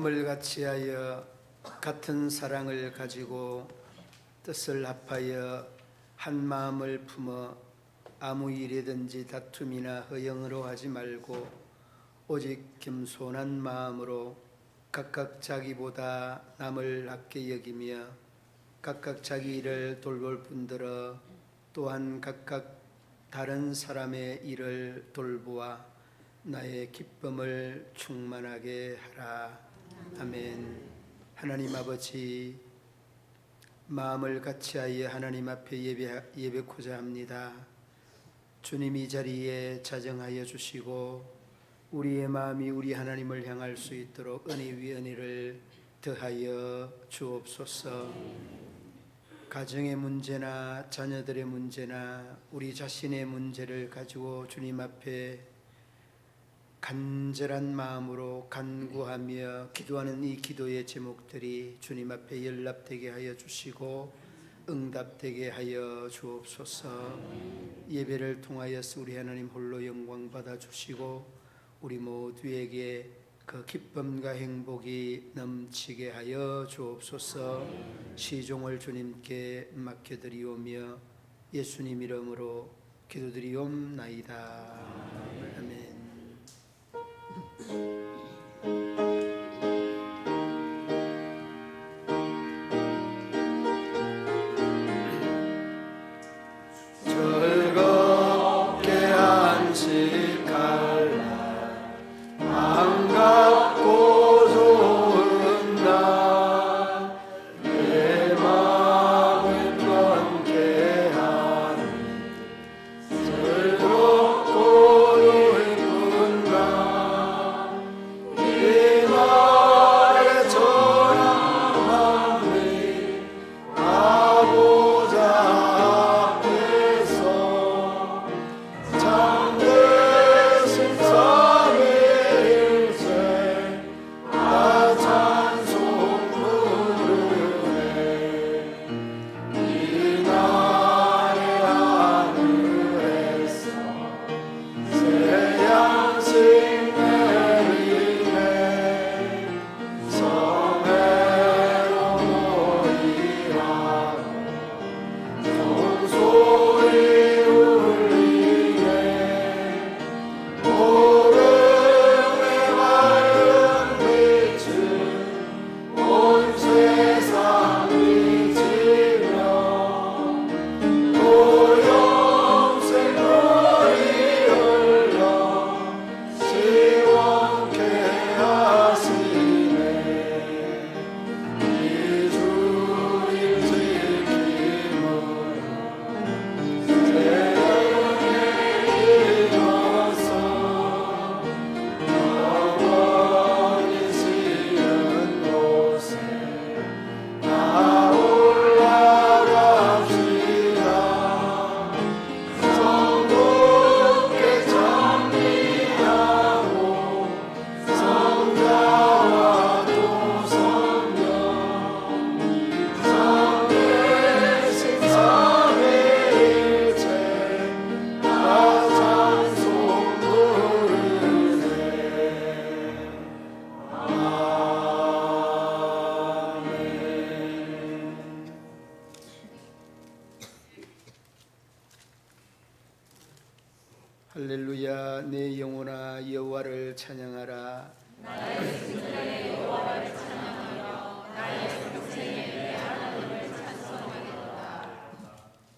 마음을 같이하여 같은 사랑을 가지고 뜻을 합하여 한 마음을 품어 아무 일이든지 다툼이나 허영으로 하지 말고 오직 겸손한 마음으로 각각 자기보다 남을 낮게 여기며 각각 자기 일을 돌볼 뿐더러 또한 각각 다른 사람의 일을 돌보아 나의 기쁨을 충만하게 하라. 아멘. 하나님 아버지, 마음을 같이하여 하나님 앞에 예배코자 합니다. 주님 이 자리에 자정하여 주시고 우리의 마음이 우리 하나님을 향할 수 있도록 은혜 위 은혜를 더하여 주옵소서. 가정의 문제나 자녀들의 문제나 우리 자신의 문제를 가지고 주님 앞에 간절한 마음으로 간구하며 기도하는 이 기도의 제목들이 주님 앞에 연락되게 하여 주시고 응답되게 하여 주옵소서. 예배를 통하여서 우리 하나님 홀로 영광 받아 주시고 우리 모두에게 그 기쁨과 행복이 넘치게 하여 주옵소서. 시종을 주님께 맡겨드리오며 예수님 이름으로 기도드리옵나이다. 아멘. 즐겁게 안식할 날 반갑고 좋은 날 내 마음을 편케 하니 즐겁고 기쁜 날 이 말에 전함하니 아보자 앞에서 참되신 삼위일체 나 찬송 부르네. 이 날의 하늘에서 새 양식 내리네. 성회로 모이라고 종소리 울리네. 오름의 밝은 빛을 온 세상 비치며 또 영생 물이 흘러 시원케 하시네. 이 주님 지킴으로 세상에 이어서 영원히 쉬는 곳에 나 올라갑시다. 성도께 찬미하고 성자와 또 성령 성계신 삼위일체 나 찬송 부르네. 아멘. 할렐루야. 내 영혼아 여호와를 찬양하라.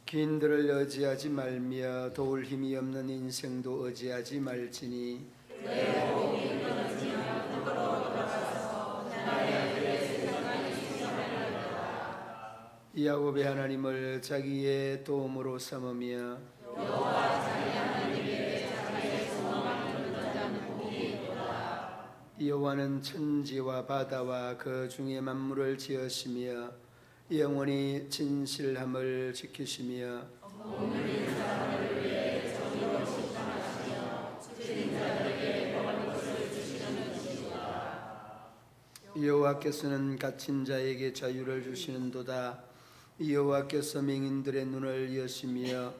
기인들을 의지하지 말며 도울 힘이 없는 인생도 의지하지 말지니 야곱의 하나님을 자기의 도움으로 삼으며 여호와는 천지와 바다와 그 중에 만물을 지으시며 영원히 진실함을 지키시며 여호와께서는 갇힌 자에게 자유를 주시는도다. 여호와께서 맹인들의 눈을 여시며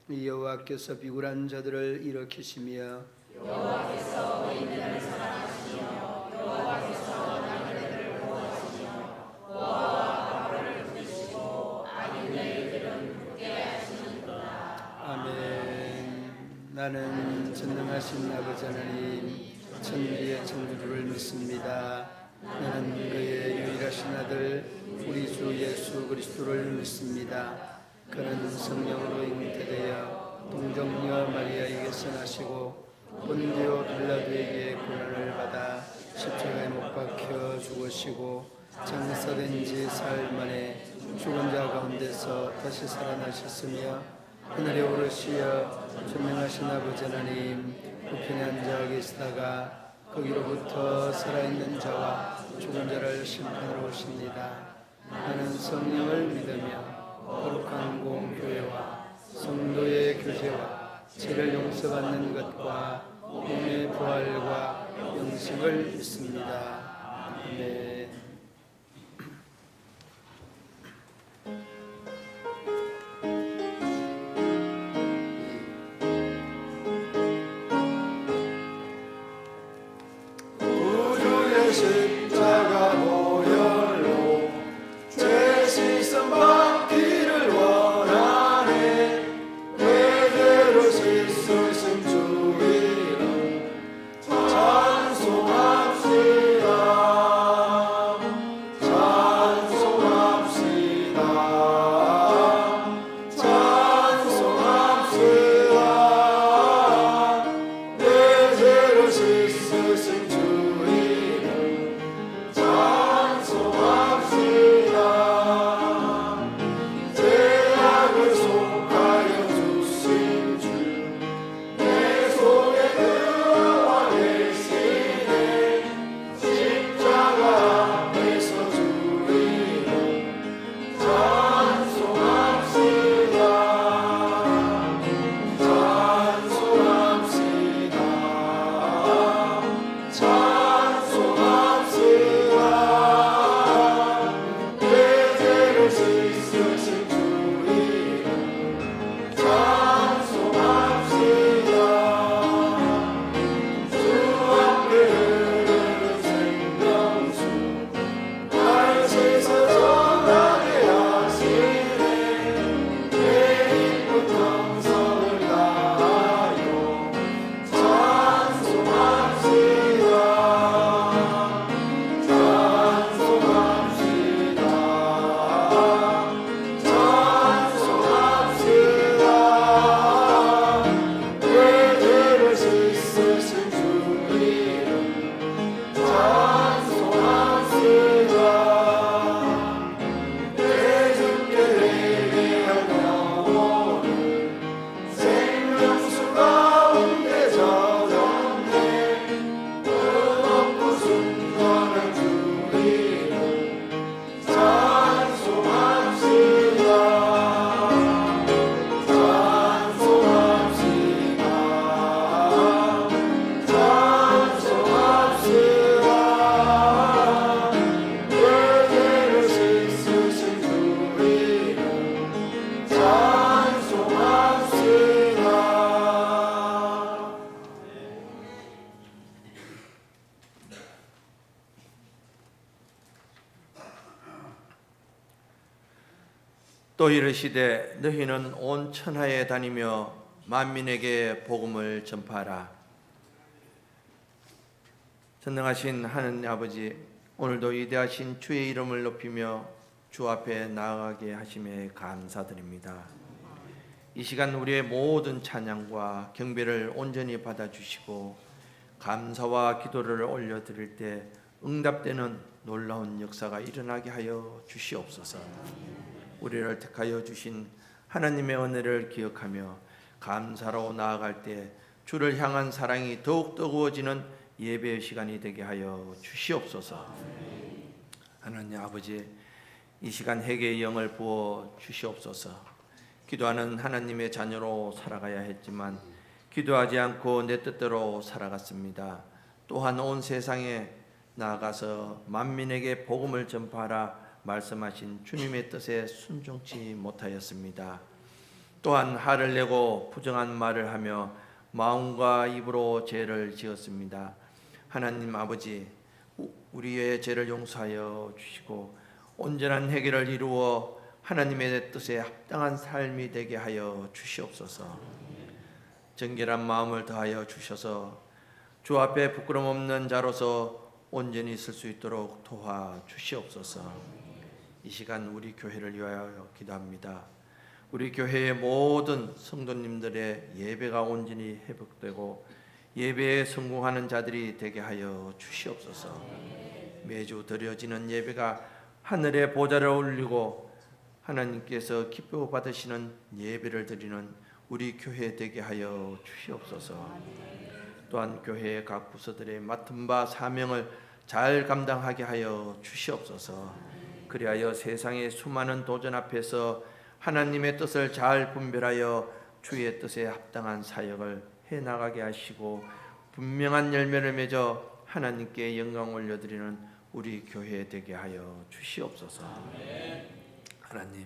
여호와께서 비굴한 자들을 일으키시며 여호와께서 의인들을 사랑하시며 여호와께서 나그네를 나는 전능하신 아버지 하나님 천지의 창조주를 믿습니다. 나는 그의 유일하신 아들 우리 주 예수 그리스도를 믿습니다. 그는 성령으로 잉태되어 동정녀 마리아에게서 나시고 본디오 빌라도에게 고난을 받아 십자가에 못 박혀 죽으시고 장사된 지 사흘 만에 죽은 자 가운데서 다시 살아나셨으며 하늘에 오르시어 전능하신 아버지 하나님 우편에 앉아 계시다가 거기로부터 살아있는 자와 죽은 자를 심판하러 오십니다. 나는 성령을 믿으며 거룩한 공교회와 성도의 교제와 죄를 용서받는 것과 몸의 부활과 영생을 믿습니다. 아멘. 구주의 십자가 보혈로 죄 씻음 받기를 원하네. 대대로 씻으신 주 이름 찬송합시다. 찬송합시다. 찬송합시다. 대대로 씻으신 주 이름 찬송합시다. 죄악을 속하여 주신 주 내 속에 들어와 계시네. 십자가 앞에서 주 이름 찬송합시다. 찬송합시다. 찬송합시다. 내 죄를 씻으신 주 이름 찬송합시다. 주 앞에 흐르는 생명수 날 씻어 정하게 하시네. 내 이쁜 정성을 다하여 찬송합시다. 찬송합시다. 찬송합시다. 내 죄를 씻으신 주 이름 찬송합시다. 내 주께 회개한 영혼을 생명수 가운데 젖었네. 뜨겁고 순전한 주 이름 찬송합시다. 찬송합시다. 찬송합시다. 내 죄를 씻으신 주 이름 찬송합시다. 또 이르시되 너희는 온 천하에 다니며 만민에게 복음을 전파하라. 전능하신 하느님 아버지, 오늘도 위대하신 주의 이름을 높이며 주 앞에 나아가게 하심에 감사드립니다. 이 시간 우리의 모든 찬양과 경배를 온전히 받아주시고 감사와 기도를 올려드릴 때 응답되는 놀라운 역사가 일어나게 하여 주시옵소서. 우리를 택하여 주신 하나님의 은혜를 기억하며 감사로 나아갈 때 주를 향한 사랑이 더욱 뜨거워지는 예배의 시간이 되게 하여 주시옵소서. 하나님 아버지, 이 시간 회개의 영을 부어 주시옵소서. 기도하는 하나님의 자녀로 살아가야 했지만 기도하지 않고 내 뜻대로 살아갔습니다. 또한 온 세상에 나아가서 만민에게 복음을 전파하라 말씀하신 주님의 뜻에 순종치 못하였습니다. 또한 화를 내고 부정한 말을 하며 마음과 입으로 죄를 지었습니다. 하나님 아버지, 우리의 죄를 용서하여 주시고 온전한 해결을 이루어 하나님의 뜻에 합당한 삶이 되게 하여 주시옵소서. 정결한 마음을 더하여 주셔서 주 앞에 부끄럼 없는 자로서 온전히 있을 수 있도록 도와 주시옵소서. 이 시간 우리 교회를 위하여 기도합니다. 우리 교회의 모든 성도님들의 예배가 온전히 회복되고 예배에 성공하는 자들이 되게 하여 주시옵소서. 매주 드려지는 예배가 하늘의 보좌를 올리고 하나님께서 기뻐 받으시는 예배를 드리는 우리 교회 되게 하여 주시옵소서. 또한 교회의 각 부서들의 맡은 바 사명을 잘 감당하게 하여 주시옵소서. 그리하여 세상의 수많은 도전 앞에서 하나님의 뜻을 잘 분별하여 주의 뜻에 합당한 사역을 해나가게 하시고 분명한 열매를 맺어 하나님께 영광 올려드리는 우리 교회 되게 하여 주시옵소서. 하나님,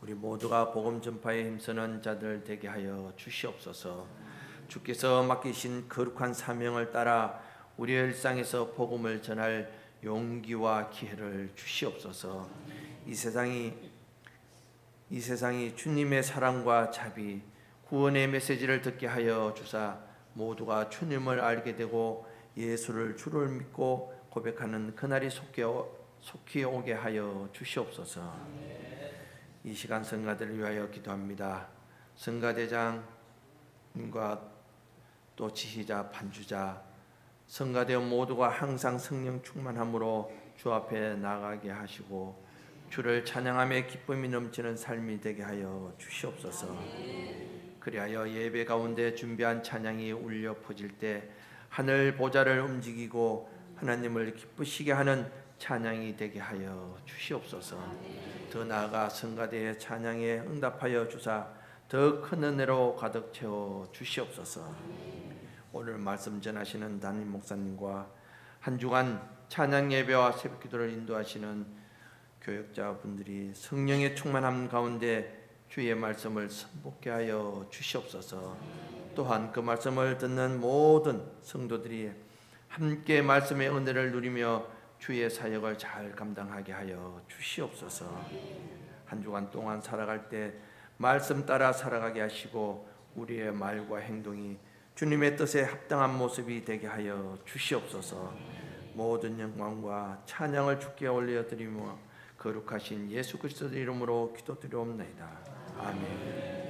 우리 모두가 복음 전파에 힘쓰는 자들 되게 하여 주시옵소서. 주께서 맡기신 거룩한 사명을 따라 우리의 일상에서 복음을 전할 용기와 기회를 주시옵소서. 이 세상이 주님의 사랑과 자비, 구원의 메시지를 듣게 하여 주사 모두가 주님을 알게 되고 예수를 주를 믿고 고백하는 그날이 속히 오게 하여 주시옵소서. 이 시간 성가들을 위하여 기도합니다. 성가대장님과 또 지휘자, 반주자, 성가대원 모두가 항상 성령 충만함으로 주 앞에 나가게 하시고 주를 찬양함에 기쁨이 넘치는 삶이 되게 하여 주시옵소서. 그리하여 예배 가운데 준비한 찬양이 울려 퍼질 때 하늘 보좌를 움직이고 하나님을 기쁘시게 하는 찬양이 되게 하여 주시옵소서. 더 나아가 성가대의 찬양에 응답하여 주사 더 큰 은혜로 가득 채워 주시옵소서. 오늘 말씀 전하시는 담임 목사님과 한 주간 찬양 예배와 새벽 기도를 인도하시는 교역자분들이 성령의 충만함 가운데 주의 말씀을 선포케 하여 주시옵소서. 또한 그 말씀을 듣는 모든 성도들이 함께 말씀의 은혜를 누리며 주의 사역을 잘 감당하게 하여 주시옵소서. 한 주간 동안 살아갈 때 말씀 따라 살아가게 하시고 우리의 말과 행동이 주님의 뜻에 합당한 모습이 되게 하여 주시옵소서. 모든 영광과 찬양을 주께 올려드리며 거룩하신 예수 그리스도의 이름으로 기도드리옵나이다. 아멘.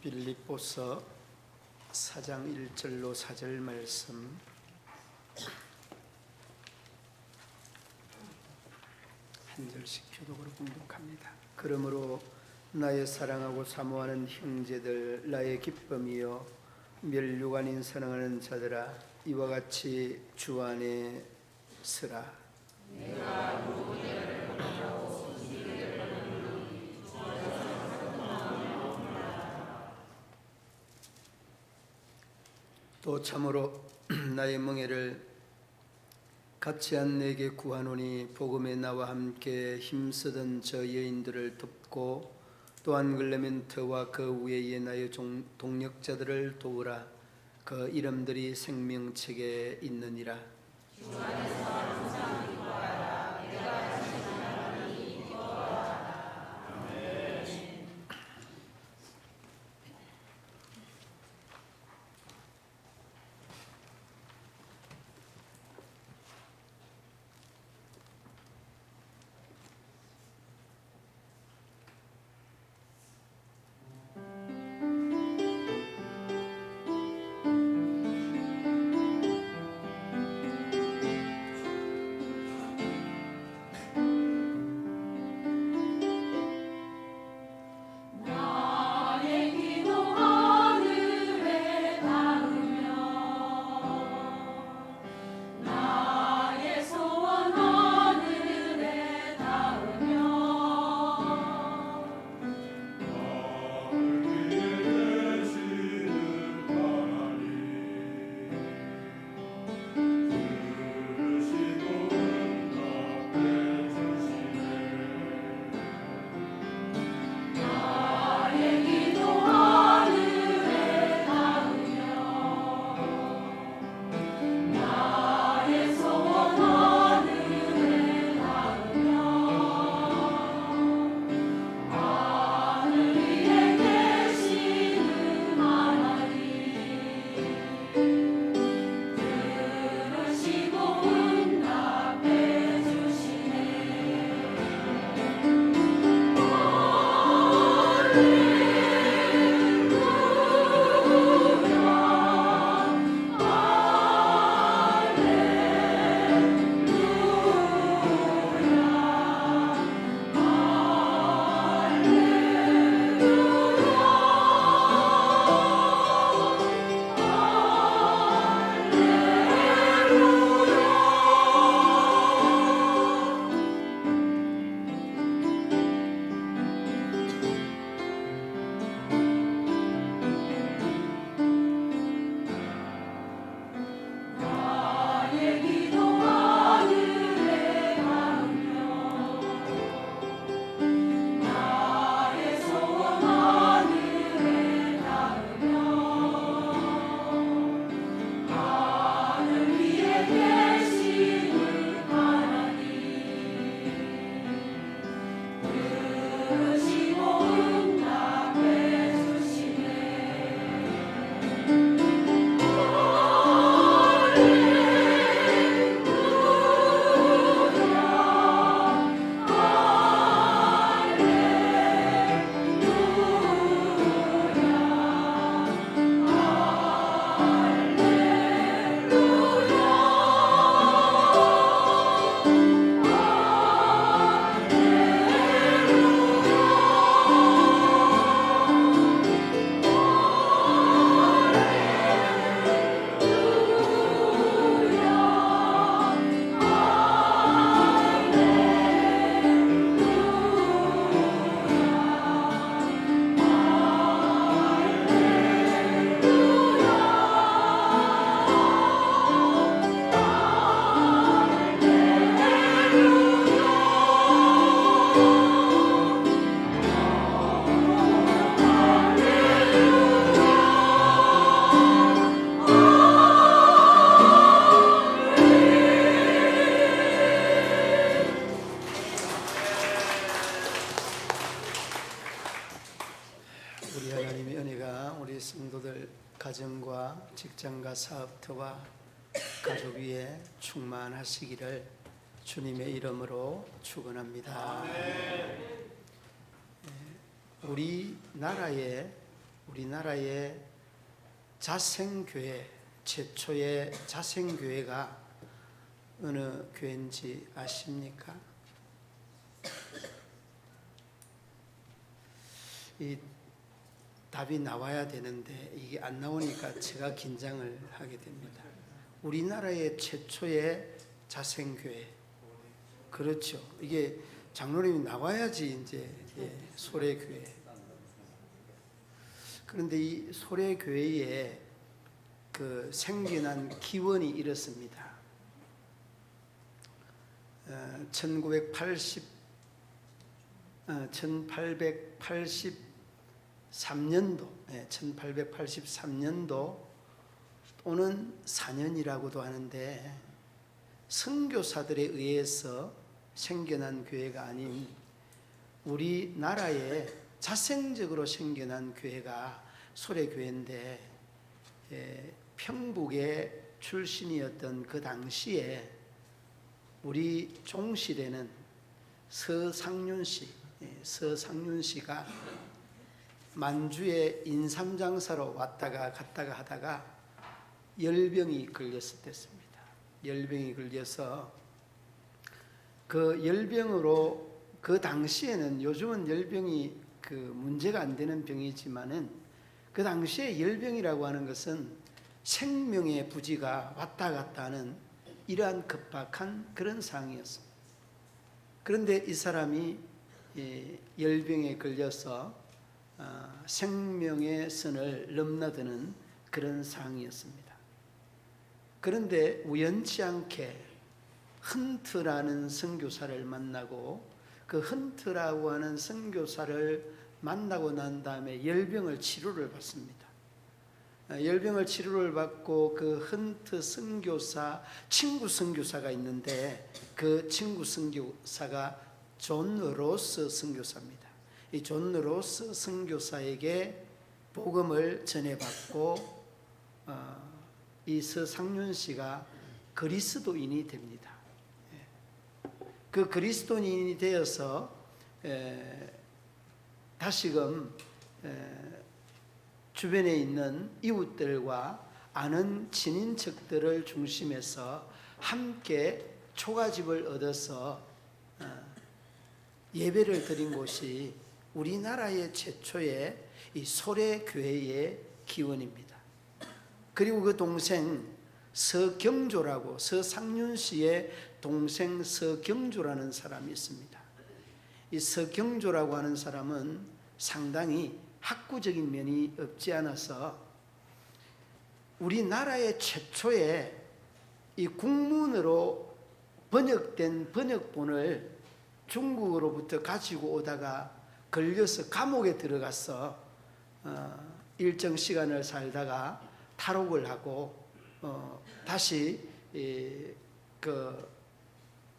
빌립보서 4장 1절로 4절 말씀 한 절씩 교독으로 공독합니다. 그러므로 나의 사랑하고 사모하는 형제들, 나의 기쁨이여 멸육 아닌 사랑하는 자들아, 이와 같이 주 안에 서라. 또 참으로 나의 멍에를 같이 한 내게 구하노니 복음에 나와 함께 힘쓰던 저 여인들을 돕고 또한 글레멘트와 그 외에 나의 동력자들을 도우라. 그 이름들이 생명책에 있느니라. 우리 하나님의 은혜가 우리 성도들 가정과 직장과 사업터와 가족 위에 충만하시기를 주님의 이름으로 축원합니다. 우리나라의 자생교회, 최초의 자생교회가 어느 교회인지 아십니까? 이 답이 나와야 되는데 이게 안 나오니까 제가 긴장을 하게 됩니다. 우리나라의 최초의 자생교회. 그렇죠. 이게 장로님이 나와야지 이제 소래교회. 그런데 이 소래교회에 그 생겨난 기원이 이렇습니다. 1883년도 또는 4년이라고도 하는데 선교사들에 의해서 생겨난 교회가 아닌 우리나라에 자생적으로 생겨난 교회가 소래교회인데 평북의 출신이었던 그 당시에 우리 종실에는 서상륜 씨가 만주에 인삼장사로 왔다가 갔다가 하다가 열병이 걸렸었습니다. 열병이 걸려서 그 열병으로 그 당시에는 요즘은 열병이 그 문제가 안 되는 병이지만은 그 당시에 열병이라고 하는 것은 생명의 부지가 왔다 갔다 하는 이러한 급박한 그런 상황이었습니다. 그런데 이 사람이 열병에 걸려서 생명의 선을 넘나드는 그런 상황이었습니다. 그런데 우연치 않게 헌트라는 선교사를 만나고 그 헌트라고 하는 선교사를 만나고 난 다음에 열병을 치료를 받습니다. 열병을 치료를 받고 그 헌트 선교사 친구 선교사가 있는데 그 친구 선교사가 존 로스 선교사입니다. 이 존 로스 선교사에게 복음을 전해받고 이 서상륜 씨가 그리스도인이 됩니다. 그 그리스도인이 되어서 다시금 주변에 있는 이웃들과 아는 친인척들을 중심해서 함께 초가집을 얻어서 예배를 드린 곳이 우리나라의 최초의 이 소래교회의 기원입니다. 그리고 그 동생 서경조라고, 서상륜 씨의 동생 서경조라는 사람이 있습니다. 이 서경조라고 하는 사람은 상당히 학구적인 면이 없지 않아서 우리나라의 최초의 이 국문으로 번역된 번역본을 중국으로부터 가지고 오다가 걸려서 감옥에 들어가서 일정 시간을 살다가 탈옥을 하고 다시 그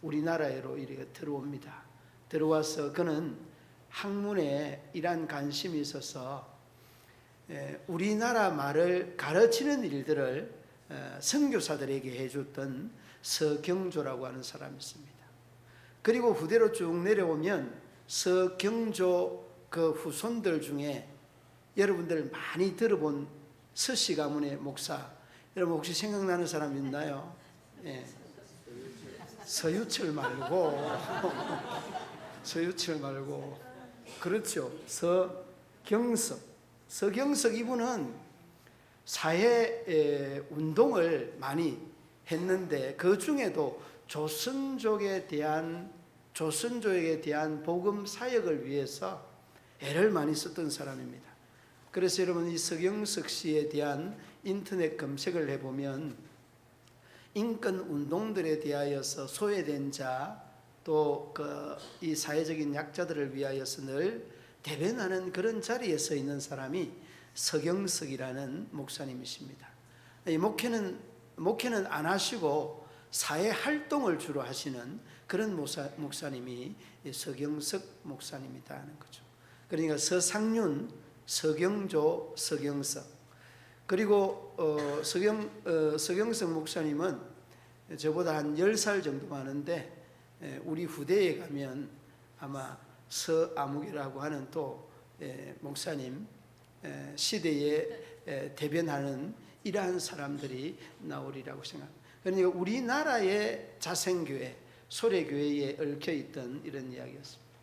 우리나라로 이렇게 들어옵니다. 들어와서 그는 학문에 이러한 관심이 있어서 우리나라 말을 가르치는 일들을 선교사들에게 해줬던 서경조라고 하는 사람이 있습니다. 그리고 후대로 쭉 내려오면 서경조 그 후손들 중에 여러분들 많이 들어본 서씨 가문의 목사, 여러분 혹시 생각나는 사람 있나요? 예. 서유철 말고 서유철 말고 그렇죠. 서경석 이분은 사회 운동을 많이 했는데 그 중에도 조선족에 대한 복음 사역을 위해서 애를 많이 썼던 사람입니다. 그래서 여러분 이 서경석 씨에 대한 인터넷 검색을 해보면 인권 운동들에 대하여서 소외된 자, 또 이 사회적인 약자들을 위하여서 늘 대변하는 그런 자리에 서 있는 사람이 서경석이라는 목사님이십니다. 이 목회는 안 하시고 사회 활동을 주로 하시는 그런 목사님이 서경석 목사님이다 하는 거죠. 그러니까 서상륜, 서경조, 서경석. 그리고 서경석 목사님은 저보다 한 10살 정도 많은데 우리 후대에 가면 아마 서아묵이라고 하는 또 목사님 시대에 대변하는 이러한 사람들이 나오리라고 생각합니다. 그러니까 우리나라의 자생교회, 소래교회에 얽혀있던 이런 이야기였습니다.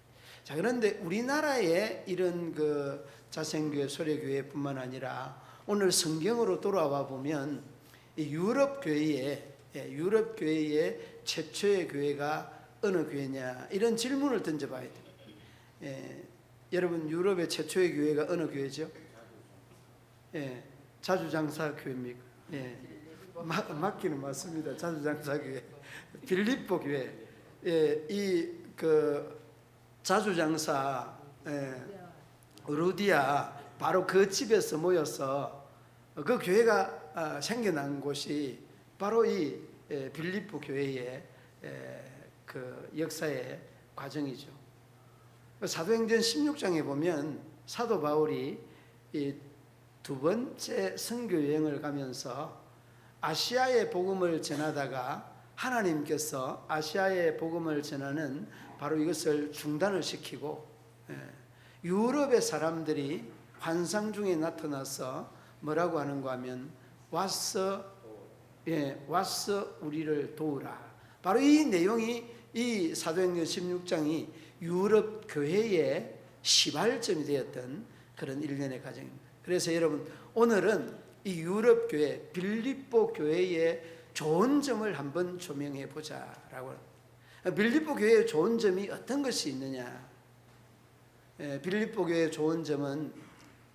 자, 그런데 우리나라의 이런 그 자생교회, 소래교회뿐만 아니라 오늘 성경으로 돌아와 보면 유럽 교회의 최초의 교회가 어느 교회냐 이런 질문을 던져봐야 돼요. 여러분 유럽의 최초의 교회가 어느 교회죠? 자주장사 교회입니까? 맞기는 맞습니다. 자주장사 교회, 빌립보 교회. 이 그 자주장사 루디아 바로 그 집에서 모여서 그 교회가 생겨난 곳이 바로 이 빌립보 교회의 그 역사의 과정이죠. 사도행전 16장에 보면 사도 바울이 이 두 번째 선교 여행을 가면서 아시아의 복음을 전하다가 하나님께서 아시아의 복음을 전하는 바로 이것을 중단을 시키고 유럽의 사람들이 환상 중에 나타나서 뭐라고 하는가 하면 와서 우리를 도우라. 바로 이 내용이 이 사도행전 16장이 유럽 교회의 시발점이 되었던 그런 일련의 과정입니다. 그래서 여러분 오늘은 이 유럽 교회 빌립보 교회의 좋은 점을 한번 조명해 보자라고. 빌립보 교회의 좋은 점이 어떤 것이 있느냐? 빌립보 교회의 좋은 점은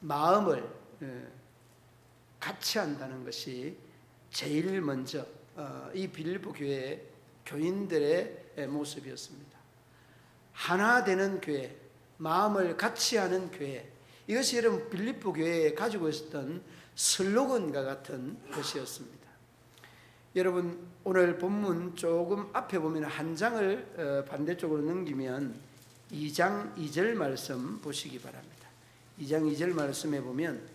마음을 같이 한다는 것이 제일 먼저 이 빌립보 교회의 교인들의 모습이었습니다. 하나 되는 교회, 마음을 같이 하는 교회, 이것이 여러분 빌립보 교회에 가지고 있었던 슬로건과 같은 것이었습니다. 여러분 오늘 본문 조금 앞에 보면 한 장을 반대쪽으로 넘기면 2장 2절 말씀 보시기 바랍니다. 2장 2절 말씀에 보면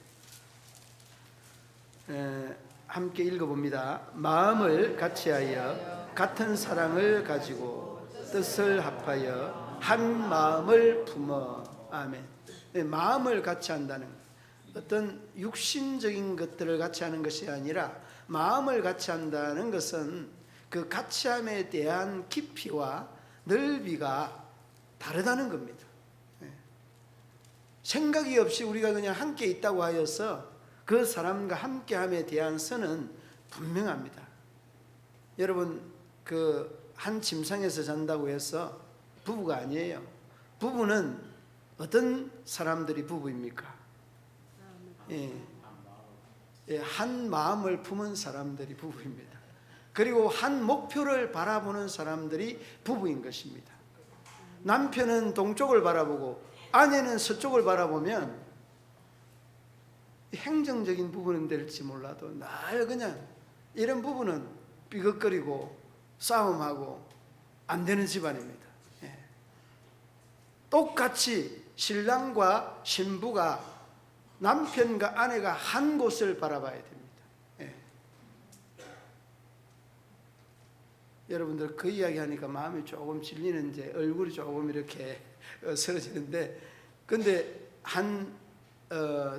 함께 읽어봅니다. 마음을 같이하여 같은 사랑을 가지고 뜻을 합하여 한 마음을 품어. 아멘. 마음을 같이 한다는 것. 어떤 육신적인 것들을 같이 하는 것이 아니라 마음을 같이 한다는 것은 그 같이함에 대한 깊이와 넓이가 다르다는 겁니다. 생각이 없이 우리가 그냥 함께 있다고 하여서 그 사람과 함께함에 대한 선은 분명합니다. 여러분, 그 한 침상에서 잔다고 해서 부부가 아니에요. 부부는 어떤 사람들이 부부입니까? 한 마음을 품은 사람들이 부부입니다. 그리고 한 목표를 바라보는 사람들이 부부인 것입니다. 남편은 동쪽을 바라보고 아내는 서쪽을 바라보면 행정적인 부분은 될지 몰라도 날 그냥 이런 부분은 삐걱거리고 싸움하고 안 되는 집안입니다. 똑같이 신랑과 신부가 남편과 아내가 한 곳을 바라봐야 됩니다. 여러분들 그 이야기 하니까 마음이 조금 질리는데 얼굴이 조금 이렇게 쓰러지는데, 근데 한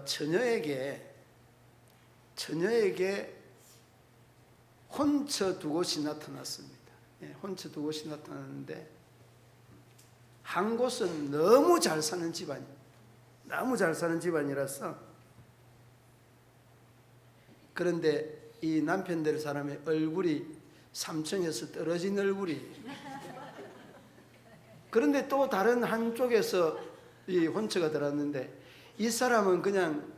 처녀에게 혼처 두 곳이 나타났습니다. 혼처 두 곳이 나타났는데 한 곳은 너무 잘 사는 집안이에요. 너무 잘 사는 집안이라서, 그런데 이 남편들 사람의 얼굴이 3층에서 떨어진 얼굴이, 그런데 또 다른 한쪽에서 이 혼처가 들었는데 이 사람은 그냥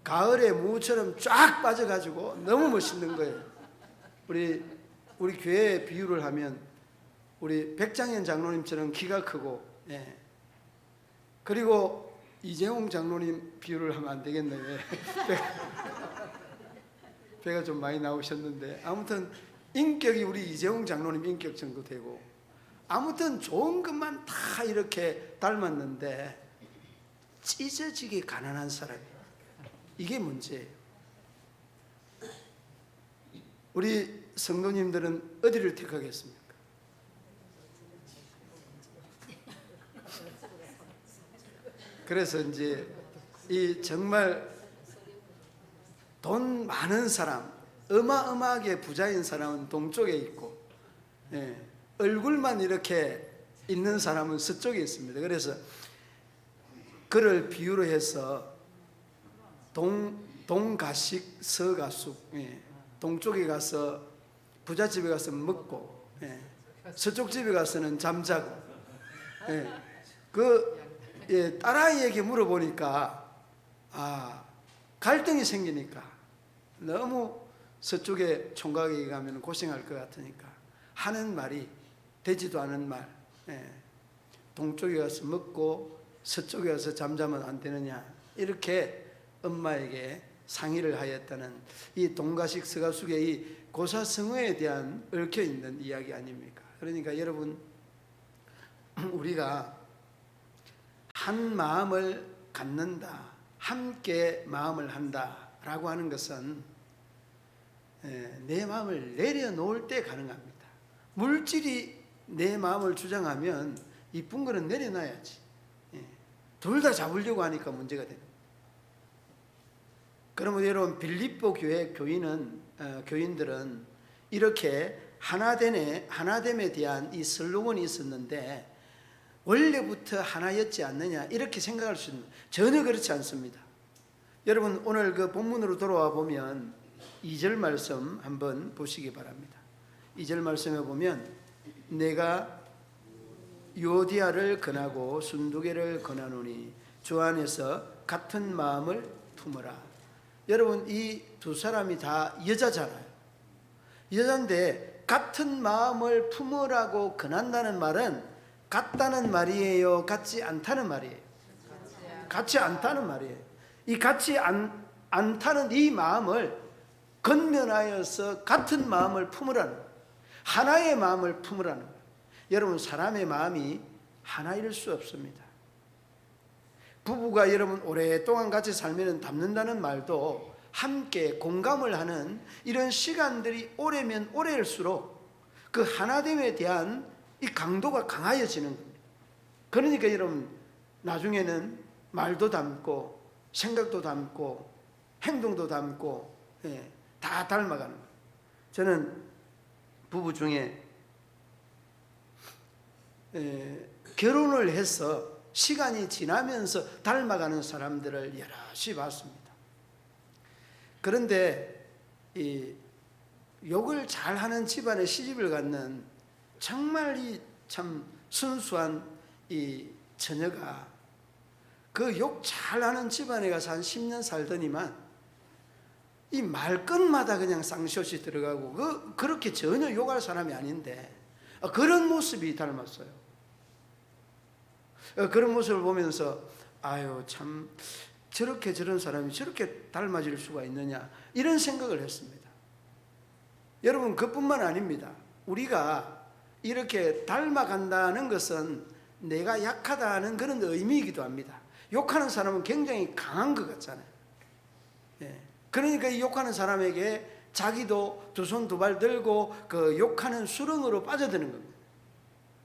가을의 무처럼 쫙 빠져가지고 너무 멋있는 거예요. 우리 교회 비유를 하면 우리 백장현 장로님처럼 키가 크고, 그리고 이재홍 장로님 비유를 하면 안 되겠네요. 배가 좀 많이 나오셨는데, 아무튼 인격이 우리 이재홍 장로님 인격 정도 되고, 아무튼 좋은 것만 다 이렇게 닮았는데 찢어지게 가난한 사람이에요. 이게 문제예요. 우리 성도님들은 어디를 택하겠습니까? 그래서 이제 이 정말 돈 많은 사람, 어마어마하게 부자인 사람은 동쪽에 있고, 얼굴만 이렇게 있는 사람은 서쪽에 있습니다. 그래서 그를 비유로 해서 동가식 서가숙, 동쪽에 가서 부잣집에 가서 먹고, 서쪽 집에 가서는 잠자고, 딸아이에게 물어보니까 갈등이 생기니까 너무 서쪽에 총각에게 가면 고생할 것 같으니까 하는 말이 되지도 않은 말, 동쪽에 가서 먹고 서쪽에 가서 잠자면 안 되느냐, 이렇게 엄마에게 상의를 하였다는 이 동가식 서가숙의 이 고사성어에 대한 얽혀있는 이야기 아닙니까? 그러니까 여러분, 우리가 한 마음을 갖는다, 함께 마음을 한다라고 하는 것은 내 마음을 내려놓을 때 가능합니다. 물질이 내 마음을 주장하면 이쁜 거는 내려놔야지. 둘 다 잡으려고 하니까 문제가 됩니다. 그러면 여러분, 빌립보 교회 교인들은 이렇게 하나됨에 대한 이 슬로건이 있었는데, 원래부터 하나였지 않느냐 이렇게 생각할 수 있는, 전혀 그렇지 않습니다. 여러분, 오늘 그 본문으로 돌아와 보면 2절 말씀 한번 보시기 바랍니다. 2절 말씀에 보면 내가 유오디아를 권하고 순두계를 권하노니 주 안에서 같은 마음을 품으라. 여러분, 이 두 사람이 다 여자잖아요. 여잔데 같은 마음을 품으라고 권한다는 말은 같다는 말이에요, 같지 않다는 말이에요? 같지 않다는 말이에요. 이 같지 않다는 이 마음을 건면하여서 같은 마음을 품으라는 거예요. 하나의 마음을 품으라는 거예요. 여러분, 사람의 마음이 하나일 수 없습니다. 부부가 여러분 오랫동안 같이 살면 닮는다는 말도 함께 공감을 하는 이런 시간들이 오래면 오래일수록 그 하나됨에 대한 이 강도가 강하여지는 겁니다. 그러니까 여러분, 나중에는 말도 담고 생각도 담고 행동도 담고 다 닮아가는 거예요. 저는 부부 중에 결혼을 해서 시간이 지나면서 닮아가는 사람들을 여럿이 봤습니다. 그런데 이 욕을 잘하는 집안에 시집을 갔는 정말 이 참 순수한 이 처녀가 그 욕 잘하는 집안에 가서 한 10년 살더니만 이 말끝마다 그냥 쌍시옷이 들어가고 그렇게 전혀 욕할 사람이 아닌데 그런 모습이 닮았어요. 그런 모습을 보면서 아유 참 저렇게 저런 사람이 저렇게 닮아질 수가 있느냐 이런 생각을 했습니다. 여러분 그뿐만 아닙니다. 우리가 이렇게 닮아간다는 것은 내가 약하다는 그런 의미이기도 합니다. 욕하는 사람은 굉장히 강한 것 같잖아요. 그러니까 이 욕하는 사람에게 자기도 두 손 두 발 들고 그 욕하는 수렁으로 빠져드는 겁니다.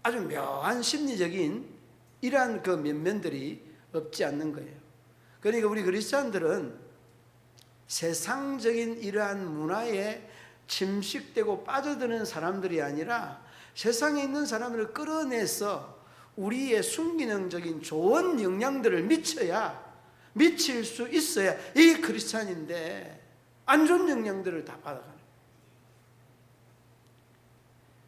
아주 묘한 심리적인 이러한 그 면면들이 없지 않는 거예요. 그러니까 우리 그리스도인들은 세상적인 이러한 문화에 침식되고 빠져드는 사람들이 아니라 세상에 있는 사람들을 끌어내서 우리의 순기능적인 좋은 영향들을 미칠 수 있어야 이게 크리스찬인데 안 좋은 영향들을 다 받아가는 거예요.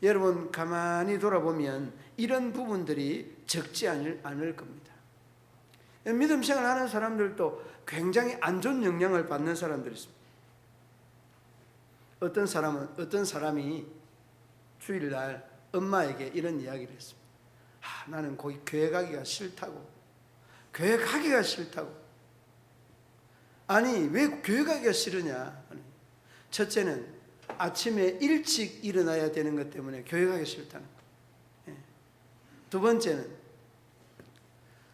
여러분 가만히 돌아보면 이런 부분들이 적지 않을 겁니다. 믿음 생활하는 사람들도 굉장히 안 좋은 영향을 받는 사람들이 있습니다. 어떤 사람이 주일날 엄마에게 이런 이야기를 했습니다. 나는 거기 교회 가기가 싫다고. 교회 가기가 싫다고. 아니 왜 교회 가기가 싫으냐. 첫째는 아침에 일찍 일어나야 되는 것 때문에 교회 가기 싫다는 거예요. 두 번째는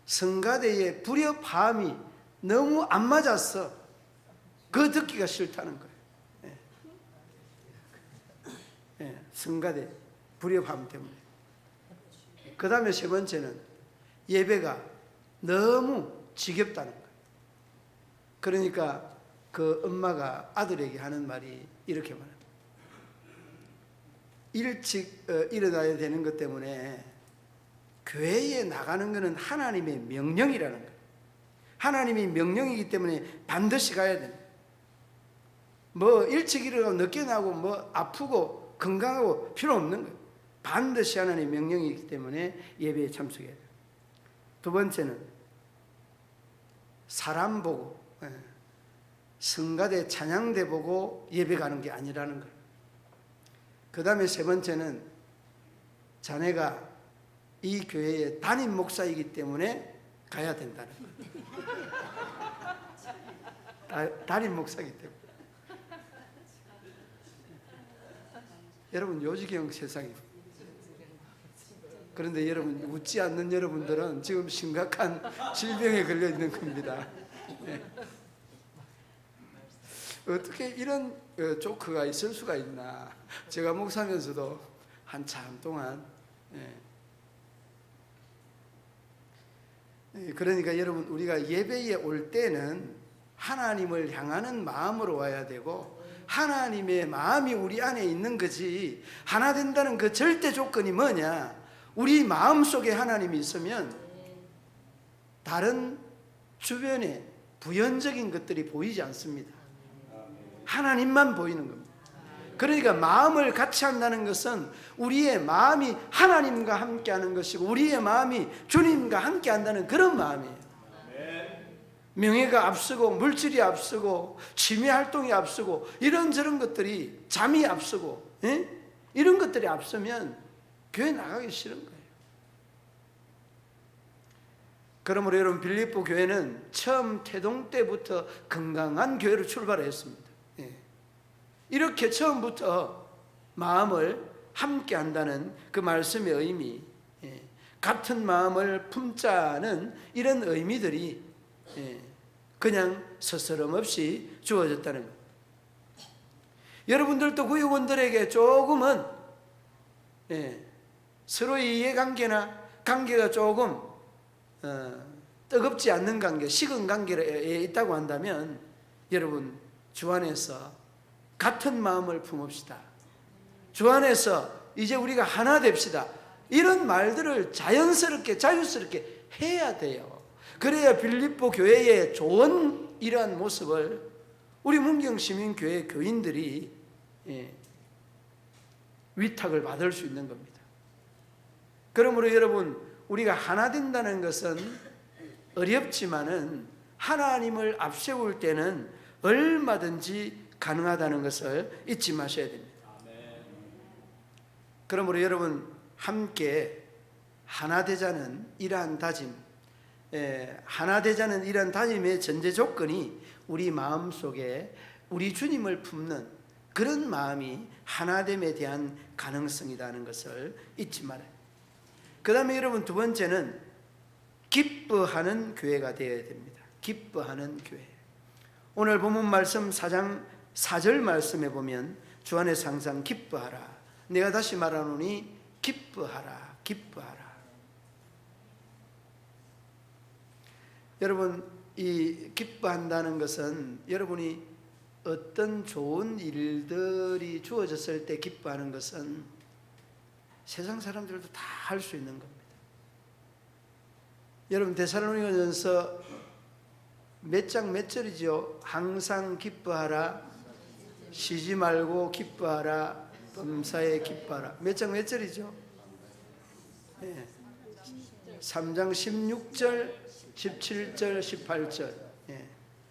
성가대의 불협화음이 너무 안 맞았어. 그거 듣기가 싫다는 거예요. 성가대 불협화음 때문에. 그 다음에 세 번째는 예배가 너무 지겹다는 거예요. 그러니까 그 엄마가 아들에게 하는 말이 이렇게 말합니다. 일찍 일어나야 되는 것 때문에 교회에 나가는 것은 하나님의 명령이라는 거예요. 하나님이 명령이기 때문에 반드시 가야 됩니다. 뭐 일찍 일어나고 늦게 나고 뭐 아프고 건강하고 필요 없는 거예요. 반드시 하나님의 명령이기 때문에 예배에 참석해야 돼요. 두 번째는 사람 보고 성가대 찬양대 보고 예배 가는 게 아니라는 거예요. 그 다음에 세 번째는 자네가 이 교회의 담임 목사이기 때문에 가야 된다는 거예요. 담임 목사이기 때문에. 여러분 요지경 세상입니다. 그런데 여러분 웃지 않는 여러분들은 지금 심각한 질병에 걸려 있는 겁니다. 어떻게 이런 조크가 있을 수가 있나. 제가 목사면서도 한참 동안 그러니까 여러분 우리가 예배에 올 때는 하나님을 향하는 마음으로 와야 되고 하나님의 마음이 우리 안에 있는 거지. 하나 된다는 그 절대 조건이 뭐냐. 우리 마음속에 하나님이 있으면 다른 주변에 부연적인 것들이 보이지 않습니다. 하나님만 보이는 겁니다. 그러니까 마음을 같이 한다는 것은 우리의 마음이 하나님과 함께하는 것이고 우리의 마음이 주님과 함께한다는 그런 마음이에요. 명예가 앞서고 물질이 앞서고 취미 활동이 앞서고 이런저런 것들이 잠이 앞서고 이런 것들이 앞서면 교회 나가기 싫은 거예요. 그러므로 여러분 빌립보 교회는 처음 태동 때부터 건강한 교회로 출발했습니다. 이렇게 처음부터 마음을 함께 한다는 그 말씀의 의미, 같은 마음을 품자는 이런 의미들이 그냥 스스럼 없이 주어졌다는 것. 여러분들도 구역원들에게 조금은 서로의 이해관계나 관계가 조금 뜨겁지 않는 관계, 식은 관계에 있다고 한다면 여러분 주 안에서 같은 마음을 품읍시다. 주 안에서 이제 우리가 하나 됩시다. 이런 말들을 자연스럽게 자유스럽게 해야 돼요. 그래야 빌립보 교회의 좋은 이러한 모습을 우리 문경시민교회 교인들이 위탁을 받을 수 있는 겁니다. 그러므로 여러분 우리가 하나 된다는 것은 어렵지만은 하나님을 앞세울 때는 얼마든지 가능하다는 것을 잊지 마셔야 됩니다. 그러므로 여러분 함께 하나 되자는 이러한 다짐, 하나 되자는 이러한 다짐의 전제 조건이 우리 마음속에 우리 주님을 품는 그런 마음이 하나됨에 대한 가능성이라는 것을 잊지 말아요. 그 다음에 여러분 두 번째는 기뻐하는 교회가 되어야 됩니다. 기뻐하는 교회. 오늘 본문 말씀 4장 4절 말씀에 보면 주 안에서 항상 기뻐하라. 내가 다시 말하노니 기뻐하라. 기뻐하라. 여러분 이 기뻐한다는 것은 여러분이 어떤 좋은 일들이 주어졌을 때 기뻐하는 것은 세상 사람들도 다 할 수 있는 겁니다. 여러분 데살로니가전서 몇 장 몇 절이죠? 항상 기뻐하라, 쉬지 말고 기뻐하라, 범사에 기뻐하라. 몇 장 몇 절이죠? 3장 16절, 17절, 18절.